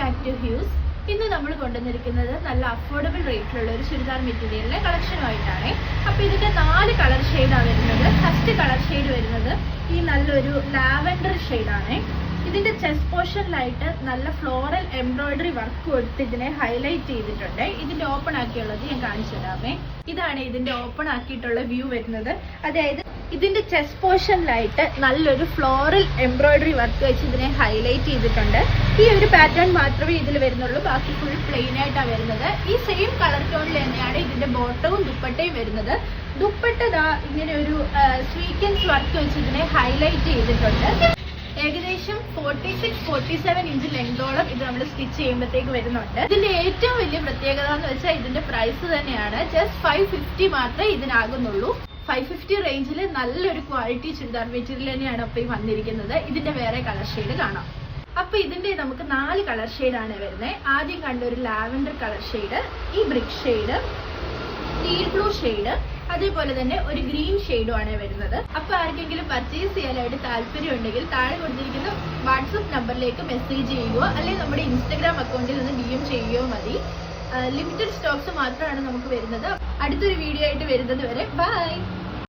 Back to Hughes. ഇന്ന് നമ്മൾ കൊണ്ടുവന്നിരിക്കുന്നത് നല്ല അഫോർഡബിൾ റേറ്റിലുള്ള ഒരു ചുരിദാർ മെറ്റീരിയലിന്റെ കളക്ഷനുമായിട്ടാണ്. അപ്പോൾ ഇതിന്റെ 4 കളർ ഷെയ്ഡാണ് വരുന്നത്. ഫസ്റ്റ് കളർ ഷെയ്ഡ് വരുന്നത് ഈ നല്ലൊരു ലാവൻഡർ ഷെയ്ഡാണ്. ഇതിന്റെ ചെസ്റ്റ് പോർഷനിലായിട്ട് നല്ല ഫ്ലോറൽ എംബ്രോയിഡറി വർക്ക് കൊടുത്ത് ഇതിനെ ഹൈലൈറ്റ് ചെയ്തിട്ടുണ്ട്. ഇതിന്റെ ഓപ്പൺ ആക്കിയുള്ളത് ഞാൻ കാണിച്ചു തരാമേ. ഇതാണ് ഇതിന്റെ ഓപ്പൺ ആക്കിയിട്ടുള്ള വ്യൂ വരുന്നത്. അതായത് ഇതിന്റെ ചെസ്റ്റ് പോർഷനിലായിട്ട് നല്ലൊരു ഫ്ലോറൽ എംബ്രോയിഡറി വർക്ക് വെച്ച് ഇതിനെ ഹൈലൈറ്റ് ചെയ്തിട്ടുണ്ട്. ഈ ഒരു പാറ്റേൺ മാത്രമേ ഇതിൽ വരുന്നുള്ളൂ, ബാക്കി ഫുൾ പ്ലെയിൻ ആയിട്ടാണ് വരുന്നത്. ഈ സെയിം കളർ ടോണിൽ തന്നെയാണ് ഇതിന്റെ ബോട്ടവും ദുപ്പട്ടയും വരുന്നത്. ദുപ്പട്ട ഇങ്ങനെ ഒരു സ്വീക്വൻസ് വർക്ക് വെച്ച് ഇതിനെ ഹൈലൈറ്റ് ചെയ്തിട്ടുണ്ട്. ഏകദേശം 46-47 ഇഞ്ച് ലെങ്തോളം ഇത് നമ്മൾ സ്റ്റിച്ച് ചെയ്യുമ്പോഴത്തേക്ക് വരുന്നുണ്ട്. ഇതിന്റെ ഏറ്റവും വലിയ പ്രത്യേകത എന്ന് വെച്ചാൽ ഇതിന്റെ പ്രൈസ് തന്നെയാണ്. ജസ്റ്റ് 550 മാത്രമേ ഇതിനാകുന്നുള്ളൂ. 550 റേഞ്ചിൽ നല്ലൊരു ക്വാളിറ്റി ചുരിദാർ മെറ്റീരിയൽ തന്നെയാണ് അപ്പോൾ ഈ വന്നിരിക്കുന്നത്. ഇതിന്റെ വേറെ കളർ ഷെയ്ഡ് കാണാം. അപ്പൊ ഇതിന്റെ നമുക്ക് 4 കളർ ഷെയ്ഡാണ് വരുന്നത്. ആദ്യം കണ്ട ഒരു ലാവൻഡർ കളർ ഷെയ്ഡ്, ഈ brick shade, teal blue shade, അതേപോലെ തന്നെ ഒരു ഗ്രീൻ ഷെയ്ഡും ആണ് വരുന്നത്. അപ്പൊ ആർക്കെങ്കിലും പർച്ചേസ് ചെയ്യാനായിട്ട് താല്പര്യം ഉണ്ടെങ്കിൽ താഴെ കൊടുത്തിരിക്കുന്ന വാട്സപ്പ് നമ്പറിലേക്ക് മെസ്സേജ് ചെയ്യുകയോ അല്ലെങ്കിൽ നമ്മുടെ ഇൻസ്റ്റഗ്രാം അക്കൗണ്ടിൽ നിന്ന് DM ചെയ്യുകയോ മതി. ലിമിറ്റഡ് സ്റ്റോക്സ് മാത്രമാണ് നമുക്ക് വരുന്നത്. അടുത്തൊരു വീഡിയോ ആയിട്ട് വരുന്നത് വരെ ബൈ.